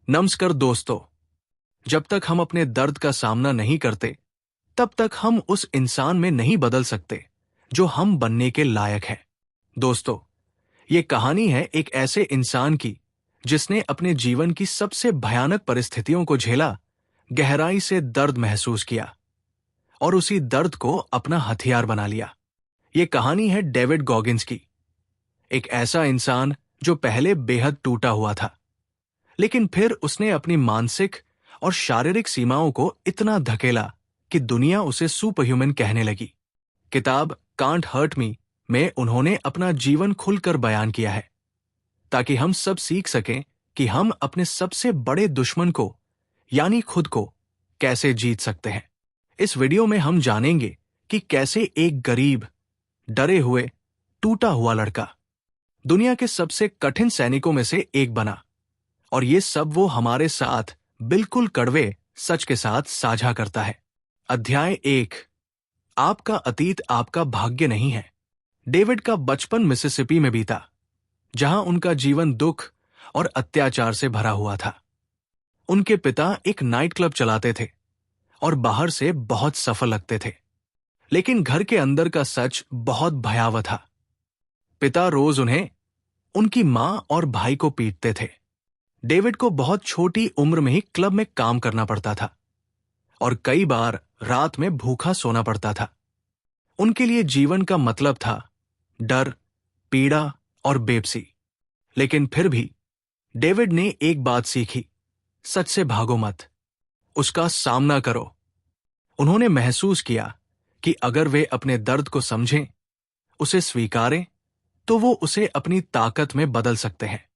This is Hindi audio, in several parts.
नमस्कार दोस्तों। जब तक हम अपने दर्द का सामना नहीं करते, तब तक हम उस इंसान में नहीं बदल सकते जो हम बनने के लायक हैं। दोस्तों, ये कहानी है एक ऐसे इंसान की जिसने अपने जीवन की सबसे भयानक परिस्थितियों को झेला, गहराई से दर्द महसूस किया और उसी दर्द को अपना हथियार बना लिया। ये कहानी है डेविड गॉगिंस की, एक ऐसा इंसान जो पहले बेहद टूटा हुआ था, लेकिन फिर उसने अपनी मानसिक और शारीरिक सीमाओं को इतना धकेला कि दुनिया उसे सुपरह्यूमन कहने लगी। किताब कांट हर्ट मी में उन्होंने अपना जीवन खुलकर बयान किया है, ताकि हम सब सीख सकें कि हम अपने सबसे बड़े दुश्मन को, यानी खुद को, कैसे जीत सकते हैं। इस वीडियो में हम जानेंगे कि कैसे एक गरीब, डरे हुए, टूटा हुआ लड़का दुनिया के सबसे कठिन सैनिकों में से एक बना, और ये सब वो हमारे साथ बिल्कुल कड़वे सच के साथ साझा करता है। अध्याय 1। आपका अतीत आपका भाग्य नहीं है। डेविड का बचपन मिसिसिपी में बीता, जहां उनका जीवन दुख और अत्याचार से भरा हुआ था। उनके पिता एक नाइट क्लब चलाते थे और बाहर से बहुत सफल लगते थे, लेकिन घर के अंदर का सच बहुत भयावह था। पिता रोज उन्हें, उनकी मां और भाई को पीटते थे। डेविड को बहुत छोटी उम्र में ही क्लब में काम करना पड़ता था और कई बार रात में भूखा सोना पड़ता था। उनके लिए जीवन का मतलब था डर, पीड़ा और बेबसी। लेकिन फिर भी डेविड ने एक बात सीखी, सच से भागो मत, उसका सामना करो। उन्होंने महसूस किया कि अगर वे अपने दर्द को समझें, उसे स्वीकारें, तो वो उसे अपनी ताकत में बदल सकते हैं।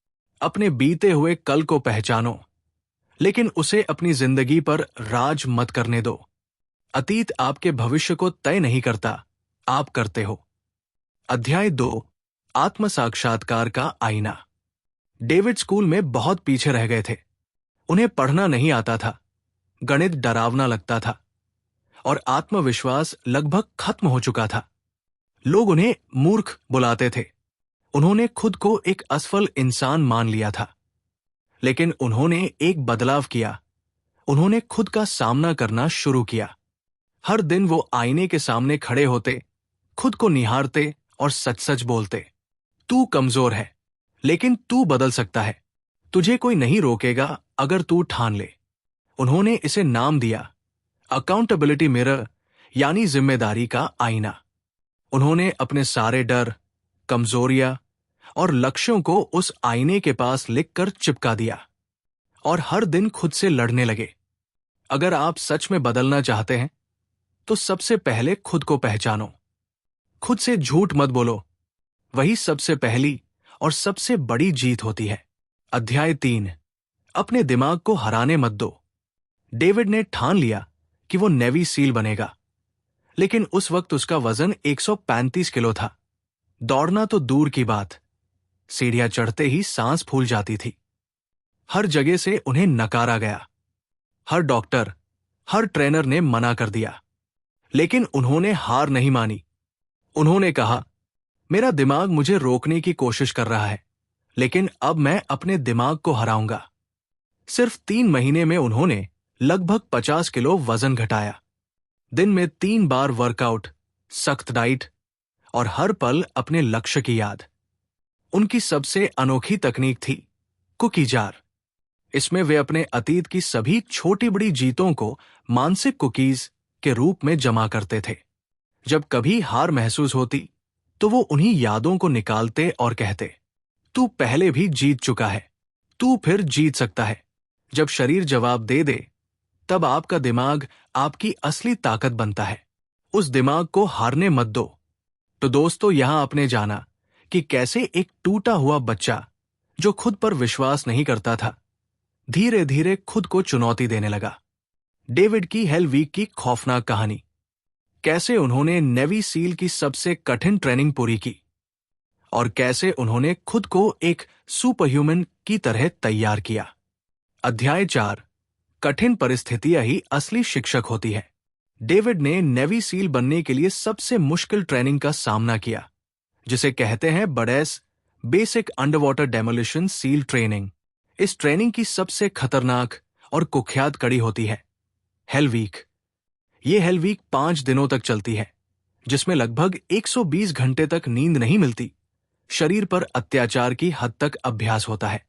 अपने बीते हुए कल को पहचानो, लेकिन उसे अपनी जिंदगी पर राज मत करने दो। अतीत आपके भविष्य को तय नहीं करता, आप करते हो। अध्याय 2। आत्म साक्षात्कार का आईना। डेविड स्कूल में बहुत पीछे रह गए थे। उन्हें पढ़ना नहीं आता था, गणित डरावना लगता था और आत्मविश्वास लगभग खत्म हो चुका था। लोग उन्हें मूर्ख बुलाते थे। उन्होंने खुद को एक असफल इंसान मान लिया था। लेकिन उन्होंने एक बदलाव किया। उन्होंने खुद का सामना करना शुरू किया। हर दिन वो आईने के सामने खड़े होते, खुद को निहारते और सच सच बोलते, तू कमजोर है, लेकिन तू बदल सकता है। तुझे कोई नहीं रोकेगा अगर तू ठान ले। उन्होंने इसे नाम दिया अकाउंटेबिलिटी मिरर, यानी जिम्मेदारी का आईना। उन्होंने अपने सारे डर, कमजोरियां और लक्ष्यों को उस आईने के पास लिखकर चिपका दिया और हर दिन खुद से लड़ने लगे। अगर आप सच में बदलना चाहते हैं, तो सबसे पहले खुद को पहचानो। खुद से झूठ मत बोलो, वही सबसे पहली और सबसे बड़ी जीत होती है। अध्याय 3। अपने दिमाग को हराने मत दो। डेविड ने ठान लिया कि वो नेवी सील बनेगा, लेकिन उस वक्त उसका वजन 135 किलो था। दौड़ना तो दूर की बात, सीढ़ियां चढ़ते ही सांस फूल जाती थी। हर जगह से उन्हें नकारा गया। हर डॉक्टर, हर ट्रेनर ने मना कर दिया, लेकिन उन्होंने हार नहीं मानी। उन्होंने कहा, मेरा दिमाग मुझे रोकने की कोशिश कर रहा है, लेकिन अब मैं अपने दिमाग को हराऊंगा। सिर्फ 3 महीने में उन्होंने लगभग 50 किलो वजन घटाया। दिन में 3 बार वर्कआउट, सख्त डाइट और हर पल अपने लक्ष्य की याद। उनकी सबसे अनोखी तकनीक थी कुकी जार। इसमें वे अपने अतीत की सभी छोटी बड़ी जीतों को मानसिक कुकीज के रूप में जमा करते थे। जब कभी हार महसूस होती, तो वो उन्हीं यादों को निकालते और कहते, तू पहले भी जीत चुका है, तू फिर जीत सकता है। जब शरीर जवाब दे दे, तब आपका दिमाग आपकी असली ताकत बनता है। उस दिमाग को हारने मत दो। तो दोस्तों, यहां आपने जाना कि कैसे एक टूटा हुआ बच्चा जो खुद पर विश्वास नहीं करता था, धीरे धीरे खुद को चुनौती देने लगा। डेविड की हेल वीक की खौफनाक कहानी, कैसे उन्होंने नेवी सील की सबसे कठिन ट्रेनिंग पूरी की और कैसे उन्होंने खुद को एक सुपरह्यूमन की तरह तैयार किया। अध्याय 4। कठिन परिस्थितियां ही असली शिक्षक होती है। डेविड ने नेवी सील बनने के लिए सबसे मुश्किल ट्रेनिंग का सामना किया, जिसे कहते हैं BUDS basic underwater demolition SEAL training. इस ट्रेनिंग की सबसे खतरनाक और कुख्यात कड़ी होती है हेल वीक। ये हेल वीक 5 दिनों तक चलती है, जिसमें लगभग 120 घंटे तक नींद नहीं मिलती, शरीर पर अत्याचार की हद तक अभ्यास होता है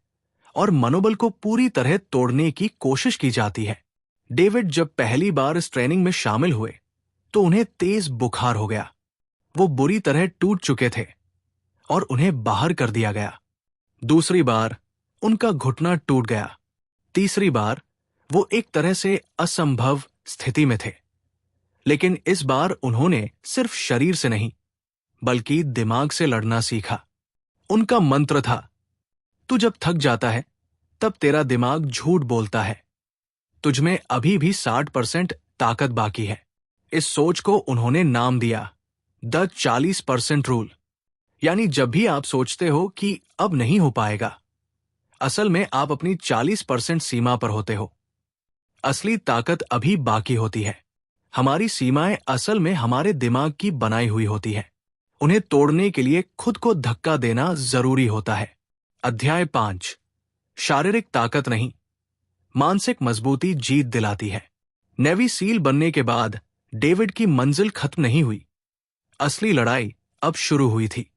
और मनोबल को पूरी तरह तोड़ने की कोशिश की जाती है। डेविड जब पहली बार इस ट्रेनिंग में शामिल हुए तो उन्हें तेज बुखार हो गया। वो बुरी तरह टूट चुके थे और उन्हें बाहर कर दिया गया। दूसरी बार उनका घुटना टूट गया। तीसरी बार वो एक तरह से असंभव स्थिति में थे। लेकिन इस बार उन्होंने सिर्फ शरीर से नहीं, बल्कि दिमाग से लड़ना सीखा। उनका मंत्र था, तू जब थक जाता है तब तेरा दिमाग झूठ बोलता है, तुझमें अभी भी 60% ताकत बाकी है। इस सोच को उन्होंने नाम दिया द 40% रूल। यानी जब भी आप सोचते हो कि अब नहीं हो पाएगा, असल में आप अपनी 40% सीमा पर होते हो। असली ताकत अभी बाकी होती है। हमारी सीमाएं असल में हमारे दिमाग की बनाई हुई होती है। उन्हें तोड़ने के लिए खुद को धक्का देना जरूरी होता है। अध्याय 5, शारीरिक ताकत नहीं, मानसिक मजबूती जीत दिलाती है। नेवी सील बनने के बाद डेविड की मंजिल खत्म नहीं हुई। असली लड़ाई अब शुरू हुई थी।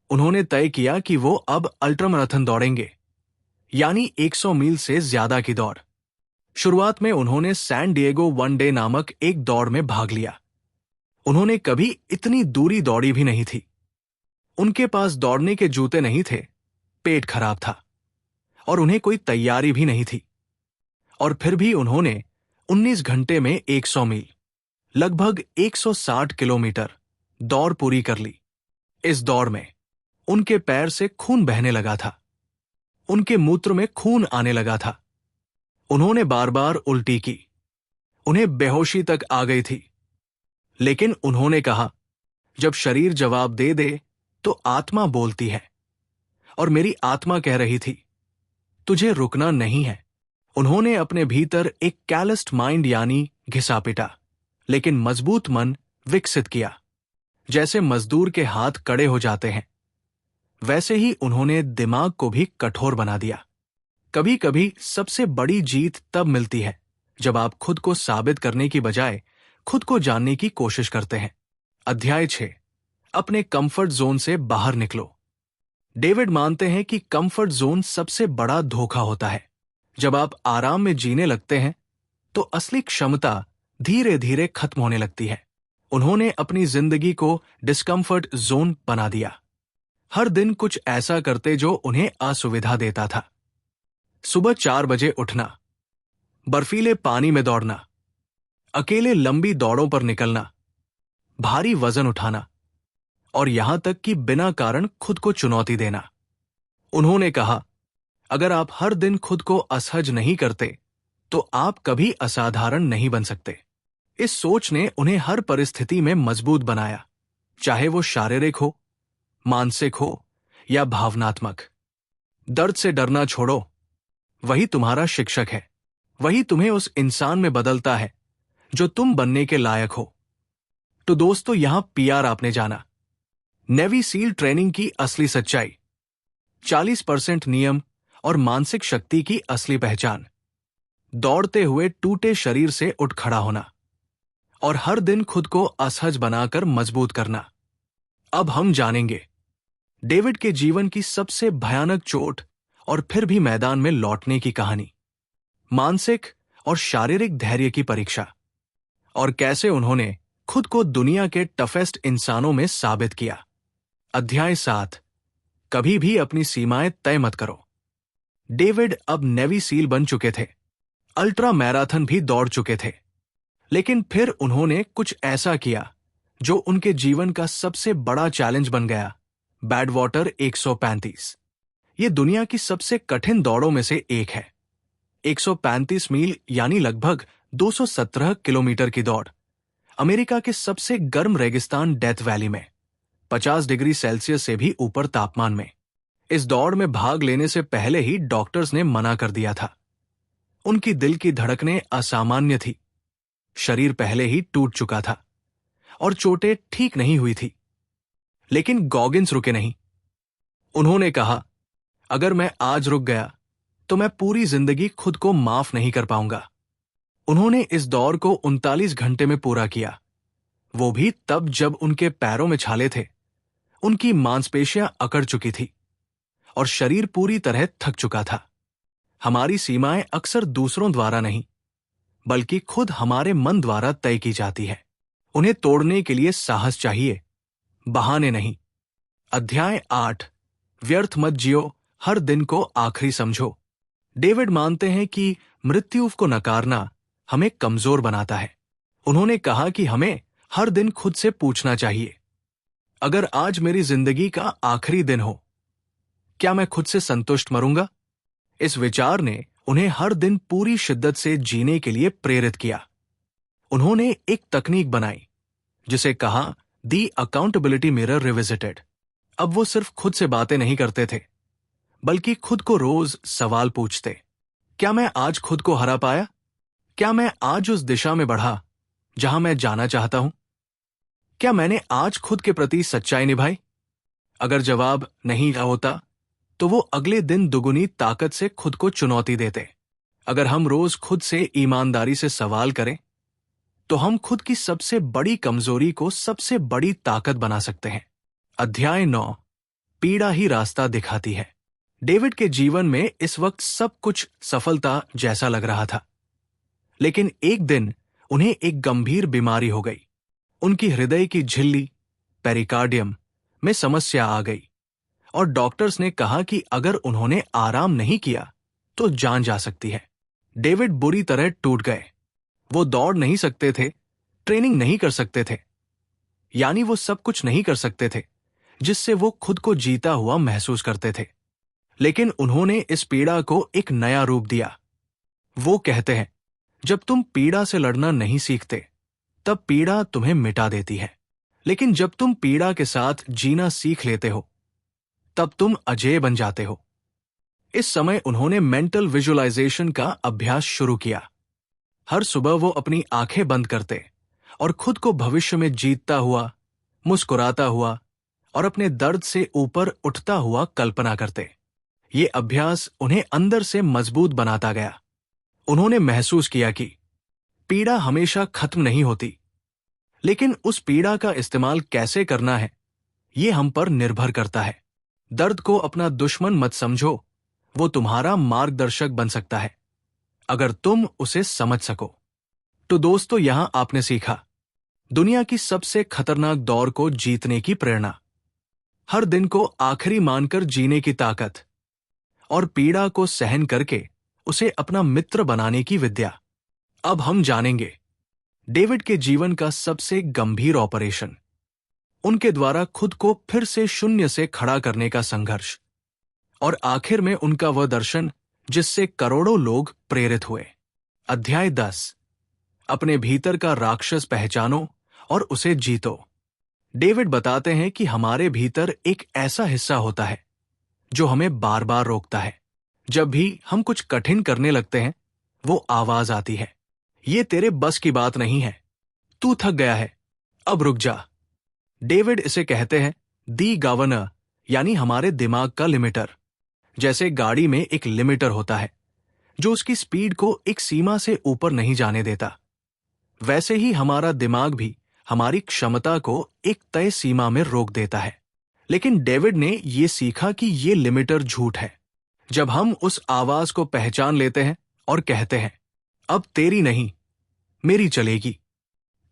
उन्होंने तय किया कि वो अब अल्ट्रामैराथन दौड़ेंगे, यानी 100 मील से ज्यादा की दौड़। शुरुआत में उन्होंने सैन डिएगो वन डे नामक एक दौड़ में भाग लिया। उन्होंने कभी इतनी दूरी दौड़ी भी नहीं थी। उनके पास दौड़ने के जूते नहीं थे, पेट खराब था और उन्हें कोई तैयारी भी नहीं थी। और फिर भी उन्होंने 19 घंटे में 100 मील, लगभग 160 किलोमीटर दौड़ पूरी कर ली। इस दौड़ में उनके पैर से खून बहने लगा था, उनके मूत्र में खून आने लगा था। उन्होंने बार बार उल्टी की, उन्हें बेहोशी तक आ गई थी। लेकिन उन्होंने कहा, जब शरीर जवाब दे दे तो आत्मा बोलती है। और मेरी आत्मा कह रही थी, तुझे रुकना नहीं है। उन्होंने अपने भीतर एक कैलस्ड माइंड यानी घिसा पिटा लेकिन मजबूत मन विकसित किया। जैसे मजदूर के हाथ कड़े हो जाते हैं, वैसे ही उन्होंने दिमाग को भी कठोर बना दिया। कभी कभी सबसे बड़ी जीत तब मिलती है जब आप खुद को साबित करने की बजाय खुद को जानने की कोशिश करते हैं। अध्याय 6, अपने कंफर्ट जोन से बाहर निकलो। डेविड मानते हैं कि कंफर्ट जोन सबसे बड़ा धोखा होता है। जब आप आराम में जीने लगते हैं तो असली क्षमता धीरे धीरे खत्म होने लगती है। उन्होंने अपनी जिंदगी को डिस्कम्फर्ट जोन बना दिया। हर दिन कुछ ऐसा करते जो उन्हें असुविधा देता था। सुबह 4 बजे उठना, बर्फीले पानी में दौड़ना, अकेले लंबी दौड़ों पर निकलना, भारी वजन उठाना और यहां तक कि बिना कारण खुद को चुनौती देना। उन्होंने कहा, अगर आप हर दिन खुद को असहज नहीं करते तो आप कभी असाधारण नहीं बन सकते। इस सोच ने उन्हें हर परिस्थिति में मजबूत बनाया, चाहे वो शारीरिक हो, मानसिक हो या भावनात्मक। दर्द से डरना छोड़ो, वही तुम्हारा शिक्षक है। वही तुम्हें उस इंसान में बदलता है जो तुम बनने के लायक हो। तो दोस्तों, यहां पीआर आपने जाना, नेवी सील ट्रेनिंग की असली सच्चाई, 40% नियम और मानसिक शक्ति की असली पहचान, दौड़ते हुए टूटे शरीर से उठ खड़ा होना और हर दिन खुद को असहज बनाकर मजबूत करना। अब हम जानेंगे डेविड के जीवन की सबसे भयानक चोट और फिर भी मैदान में लौटने की कहानी, मानसिक और शारीरिक धैर्य की परीक्षा, और कैसे उन्होंने खुद को दुनिया के टफेस्ट इंसानों में साबित किया। अध्याय 7, कभी भी अपनी सीमाएं तय मत करो। डेविड अब नेवी सील बन चुके थे, अल्ट्रा मैराथन भी दौड़ चुके थे, लेकिन फिर उन्होंने कुछ ऐसा किया जो उनके जीवन का सबसे बड़ा चैलेंज बन गया, बैडवाटर 135। ये दुनिया की सबसे कठिन दौड़ों में से एक है। 135 मील यानी लगभग 217 किलोमीटर की दौड़, अमेरिका के सबसे गर्म रेगिस्तान डेथ वैली में, 50 डिग्री सेल्सियस से भी ऊपर तापमान में। इस दौड़ में भाग लेने से पहले ही डॉक्टर्स ने मना कर दिया था। उनकी दिल की धड़कनें असामान्य थी, शरीर पहले ही टूट चुका था और चोटें ठीक नहीं हुई थी। लेकिन गॉगिन्स रुके नहीं। उन्होंने कहा, अगर मैं आज रुक गया तो मैं पूरी जिंदगी खुद को माफ नहीं कर पाऊंगा। उन्होंने इस दौर को 39 घंटे में पूरा किया, वो भी तब जब उनके पैरों में छाले थे, उनकी मांसपेशियां अकड़ चुकी थी और शरीर पूरी तरह थक चुका था। हमारी सीमाएं अक्सर दूसरों द्वारा नहीं, बल्कि खुद हमारे मन द्वारा तय की जाती है। उन्हें तोड़ने के लिए साहस चाहिए, बहाने नहीं। अध्याय 8, व्यर्थ मत जियो, हर दिन को आखिरी समझो। डेविड मानते हैं कि मृत्यु को नकारना हमें कमजोर बनाता है। उन्होंने कहा कि हमें हर दिन खुद से पूछना चाहिए, अगर आज मेरी जिंदगी का आखिरी दिन हो, क्या मैं खुद से संतुष्ट मरूंगा? इस विचार ने उन्हें हर दिन पूरी शिद्दत से जीने के लिए प्रेरित किया। उन्होंने एक तकनीक बनाई जिसे कहा दी अकाउंटेबिलिटी मिरर रिविजिटेड। अब वो सिर्फ खुद से बातें नहीं करते थे, बल्कि खुद को रोज सवाल पूछते, क्या मैं आज खुद को हरा पाया? क्या मैं आज उस दिशा में बढ़ा जहां मैं जाना चाहता हूं? क्या मैंने आज खुद के प्रति सच्चाई निभाई? अगर जवाब नहीं होता तो वो अगले दिन दुगुनी ताकत से खुद को चुनौती देते। अगर हम रोज खुद से ईमानदारी से सवाल करें तो हम खुद की सबसे बड़ी कमजोरी को सबसे बड़ी ताकत बना सकते हैं। अध्याय 9, पीड़ा ही रास्ता दिखाती है। डेविड के जीवन में इस वक्त सब कुछ सफलता जैसा लग रहा था, लेकिन एक दिन उन्हें एक गंभीर बीमारी हो गई। उनकी हृदय की झिल्ली पेरिकार्डियम में समस्या आ गई और डॉक्टर्स ने कहा कि अगर उन्होंने आराम नहीं किया तो जान जा सकती है। डेविड बुरी तरह टूट गए। वो दौड़ नहीं सकते थे, ट्रेनिंग नहीं कर सकते थे, यानी वो सब कुछ नहीं कर सकते थे जिससे वो खुद को जीता हुआ महसूस करते थे। लेकिन उन्होंने इस पीड़ा को एक नया रूप दिया। वो कहते हैं, जब तुम पीड़ा से लड़ना नहीं सीखते तब पीड़ा तुम्हें मिटा देती है, लेकिन जब तुम पीड़ा के साथ जीना सीख लेते हो तब तुम अजेय बन जाते हो। इस समय उन्होंने मेंटल विजुअलाइजेशन का अभ्यास शुरू किया। हर सुबह वो अपनी आंखें बंद करते और खुद को भविष्य में जीतता हुआ, मुस्कुराता हुआ और अपने दर्द से ऊपर उठता हुआ कल्पना करते। ये अभ्यास उन्हें अंदर से मजबूत बनाता गया। उन्होंने महसूस किया कि पीड़ा हमेशा खत्म नहीं होती, लेकिन उस पीड़ा का इस्तेमाल कैसे करना है ये हम पर निर्भर करता है। दर्द को अपना दुश्मन मत समझो, वो तुम्हारा मार्गदर्शक बन सकता है अगर तुम उसे समझ सको। तो दोस्तों, यहां आपने सीखा दुनिया की सबसे खतरनाक दौर को जीतने की प्रेरणा, हर दिन को आखिरी मानकर जीने की ताकत और पीड़ा को सहन करके उसे अपना मित्र बनाने की विद्या। अब हम जानेंगे डेविड के जीवन का सबसे गंभीर ऑपरेशन, उनके द्वारा खुद को फिर से शून्य से खड़ा करने का संघर्ष और आखिर में उनका वह दर्शन जिससे करोड़ों लोग प्रेरित हुए। अध्याय 10, अपने भीतर का राक्षस पहचानो और उसे जीतो। डेविड बताते हैं कि हमारे भीतर एक ऐसा हिस्सा होता है जो हमें बार बार रोकता है। जब भी हम कुछ कठिन करने लगते हैं, वो आवाज आती है, ये तेरे बस की बात नहीं है, तू थक गया है, अब रुक जा। डेविड इसे कहते हैं दी गवर्नर, यानी हमारे दिमाग का लिमिटर। जैसे गाड़ी में एक लिमिटर होता है जो उसकी स्पीड को एक सीमा से ऊपर नहीं जाने देता, वैसे ही हमारा दिमाग भी हमारी क्षमता को एक तय सीमा में रोक देता है। लेकिन डेविड ने यह सीखा कि यह लिमिटर झूठ है। जब हम उस आवाज को पहचान लेते हैं और कहते हैं अब तेरी नहीं मेरी चलेगी,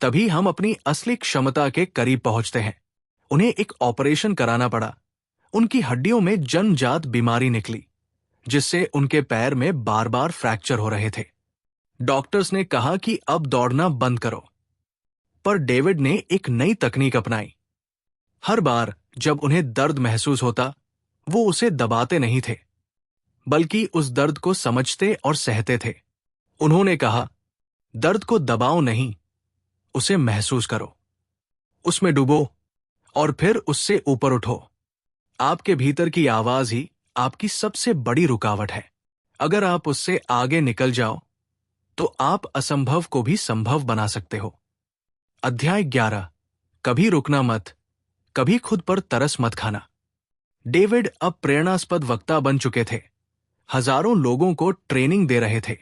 तभी हम अपनी असली क्षमता के करीब पहुंचते हैं। उन्हें एक ऑपरेशन कराना पड़ा। उनकी हड्डियों में जन्मजात बीमारी निकली जिससे उनके पैर में बार बार फ्रैक्चर हो रहे थे। डॉक्टर्स ने कहा कि अब दौड़ना बंद करो, पर डेविड ने एक नई तकनीक अपनाई। हर बार जब उन्हें दर्द महसूस होता, वो उसे दबाते नहीं थे, बल्कि उस दर्द को समझते और सहते थे। उन्होंने कहा, दर्द को दबाओ नहीं, उसे महसूस करो, उसमें डूबो और फिर उससे ऊपर उठो। आपके भीतर की आवाज ही आपकी सबसे बड़ी रुकावट है। अगर आप उससे आगे निकल जाओ तो आप असंभव को भी संभव बना सकते हो। अध्याय 11, कभी रुकना मत, कभी खुद पर तरस मत खाना। डेविड अब प्रेरणास्पद वक्ता बन चुके थे। हजारों लोगों को ट्रेनिंग दे रहे थे,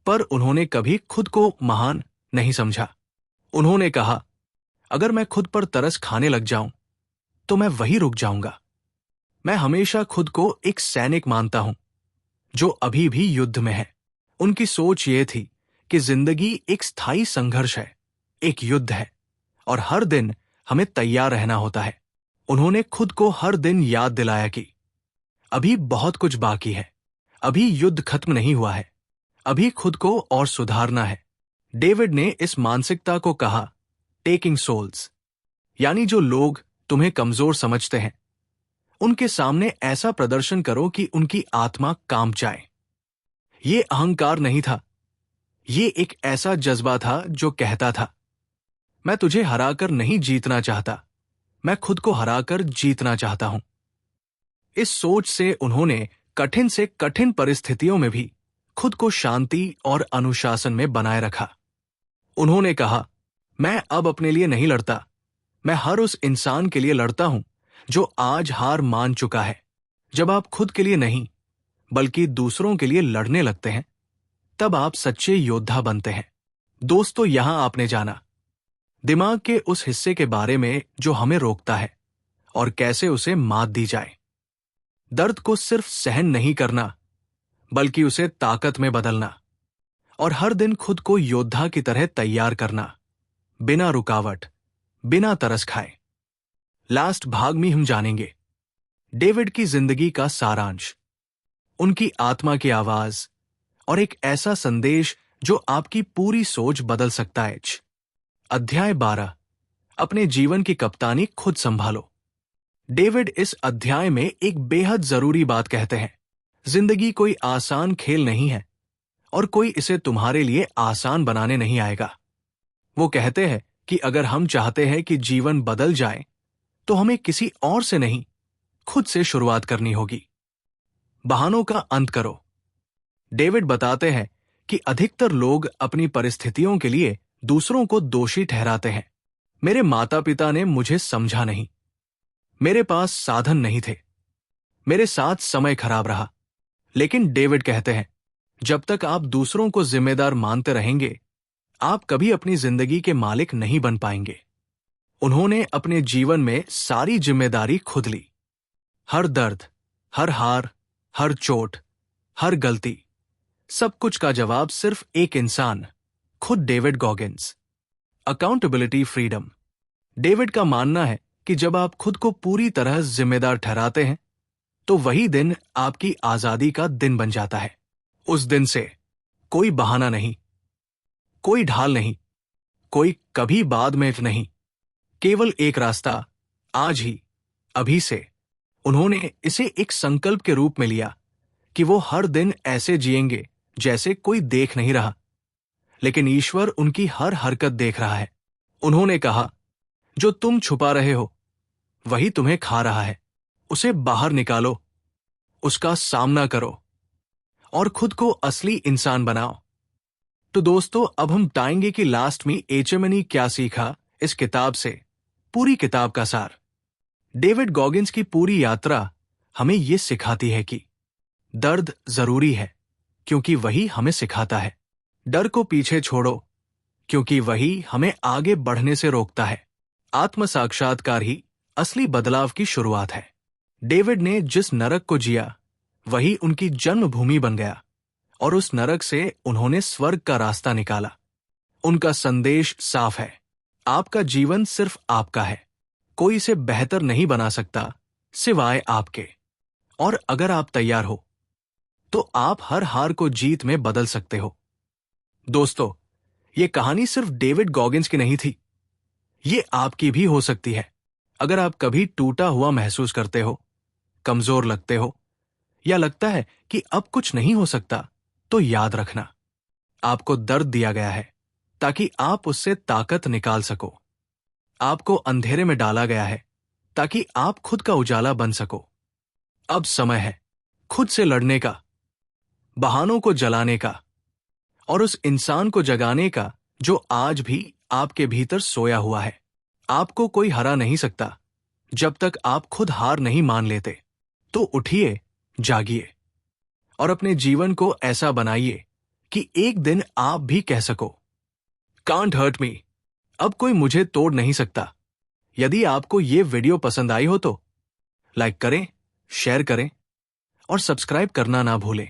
पर उन्होंने कभी खुद को महान नहीं समझा। उन्होंने कहा, अगर मैं खुद पर तरस खाने लग जाऊं तो मैं वहीं रुक जाऊंगा। मैं हमेशा खुद को एक सैनिक मानता हूं जो अभी भी युद्ध में है। उनकी सोच ये थी कि जिंदगी एक स्थायी संघर्ष है, एक युद्ध है, और हर दिन हमें तैयार रहना होता है। उन्होंने खुद को हर दिन याद दिलाया कि अभी बहुत कुछ बाकी है, अभी युद्ध खत्म नहीं हुआ है, अभी खुद को और सुधारना है। डेविड ने इस मानसिकता को कहा टेकिंग सोल्स, यानी जो लोग तुम्हें कमजोर समझते हैं उनके सामने ऐसा प्रदर्शन करो कि उनकी आत्मा कांप जाए। ये अहंकार नहीं था, ये एक ऐसा जज्बा था जो कहता था, मैं तुझे हराकर नहीं जीतना चाहता, मैं खुद को हराकर जीतना चाहता हूं। इस सोच से उन्होंने कठिन से कठिन परिस्थितियों में भी खुद को शांति और अनुशासन में बनाए रखा। उन्होंने कहा, मैं अब अपने लिए नहीं लड़ता, मैं हर उस इंसान के लिए लड़ता हूं जो आज हार मान चुका है। जब आप खुद के लिए नहीं बल्कि दूसरों के लिए लड़ने लगते हैं तब आप सच्चे योद्धा बनते हैं। दोस्तों, यहां आपने जाना दिमाग के उस हिस्से के बारे में जो हमें रोकता है और कैसे उसे मात दी जाए। दर्द को सिर्फ सहन नहीं करना बल्कि उसे ताकत में बदलना, और हर दिन खुद को योद्धा की तरह तैयार करना, बिना रुकावट, बिना तरस खाए। लास्ट भाग में हम जानेंगे डेविड की जिंदगी का सारांश, उनकी आत्मा की आवाज और एक ऐसा संदेश जो आपकी पूरी सोच बदल सकता है। अध्याय 12, अपने जीवन की कप्तानी खुद संभालो। डेविड इस अध्याय में एक बेहद जरूरी बात कहते हैं। जिंदगी कोई आसान खेल नहीं है और कोई इसे तुम्हारे लिए आसान बनाने नहीं आएगा। वो कहते हैं कि अगर हम चाहते हैं कि जीवन बदल जाए तो हमें किसी और से नहीं, खुद से शुरुआत करनी होगी। बहानों का अंत करो। डेविड बताते हैं कि अधिकतर लोग अपनी परिस्थितियों के लिए दूसरों को दोषी ठहराते हैं। मेरे माता पिता ने मुझे समझा नहीं, मेरे पास साधन नहीं थे, मेरे साथ समय खराब रहा। लेकिन डेविड कहते हैं, जब तक आप दूसरों को जिम्मेदार मानते रहेंगे आप कभी अपनी जिंदगी के मालिक नहीं बन पाएंगे। उन्होंने अपने जीवन में सारी जिम्मेदारी खुद ली। हर दर्द, हर हार, हर चोट, हर गलती, सब कुछ का जवाब सिर्फ एक इंसान, खुद David Goggins. Accountability freedom. David का मानना है कि जब आप खुद को पूरी तरह जिम्मेदार ठहराते हैं तो वही दिन आपकी आजादी का दिन बन जाता है। उस दिन से कोई बहाना नहीं, कोई ढाल नहीं, कोई कभी बाद में नहीं, केवल एक रास्ता, आज ही, अभी से। उन्होंने इसे एक संकल्प के रूप में लिया कि वो हर दिन ऐसे जिएंगे जैसे कोई देख नहीं रहा, लेकिन ईश्वर उनकी हर हरकत देख रहा है। उन्होंने कहा, जो तुम छुपा रहे हो वही तुम्हें खा रहा है, उसे बाहर निकालो, उसका सामना करो और खुद को असली इंसान बनाओ। तो दोस्तों, अब हम बताएंगे कि लास्ट में HMNE क्या सीखा इस किताब से, पूरी किताब का सार। डेविड गॉगिंस की पूरी यात्रा हमें यह सिखाती है कि दर्द जरूरी है क्योंकि वही हमें सिखाता है। डर को पीछे छोड़ो क्योंकि वही हमें आगे बढ़ने से रोकता है। आत्म साक्षात्कार ही असली बदलाव की शुरुआत है। डेविड ने जिस नरक को जिया वही उनकी जन्मभूमि बन गया और उस नरक से उन्होंने स्वर्ग का रास्ता निकाला। उनका संदेश साफ है, आपका जीवन सिर्फ आपका है, कोई इसे बेहतर नहीं बना सकता सिवाय आपके। और अगर आप तैयार हो तो आप हर हार को जीत में बदल सकते हो। दोस्तों, यह कहानी सिर्फ डेविड गॉगिंस की नहीं थी, ये आपकी भी हो सकती है। अगर आप कभी टूटा हुआ महसूस करते हो, कमजोर लगते हो या लगता है कि अब कुछ नहीं हो सकता, तो याद रखना, आपको दर्द दिया गया है ताकि आप उससे ताकत निकाल सको। आपको अंधेरे में डाला गया है ताकि आप खुद का उजाला बन सको। अब समय है खुद से लड़ने का, बहानों को जलाने का और उस इंसान को जगाने का जो आज भी आपके भीतर सोया हुआ है। आपको कोई हरा नहीं सकता जब तक आप खुद हार नहीं मान लेते। तो उठिए, जागिए और अपने जीवन को ऐसा बनाइए कि एक दिन आप भी कह सको, कांट हर्ट मी, अब कोई मुझे तोड़ नहीं सकता। यदि आपको ये वीडियो पसंद आई हो तो लाइक करें, शेयर करें और सब्सक्राइब करना ना भूलें,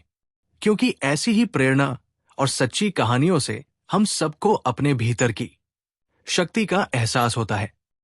क्योंकि ऐसी ही प्रेरणा और सच्ची कहानियों से हम सबको अपने भीतर की शक्ति का एहसास होता है।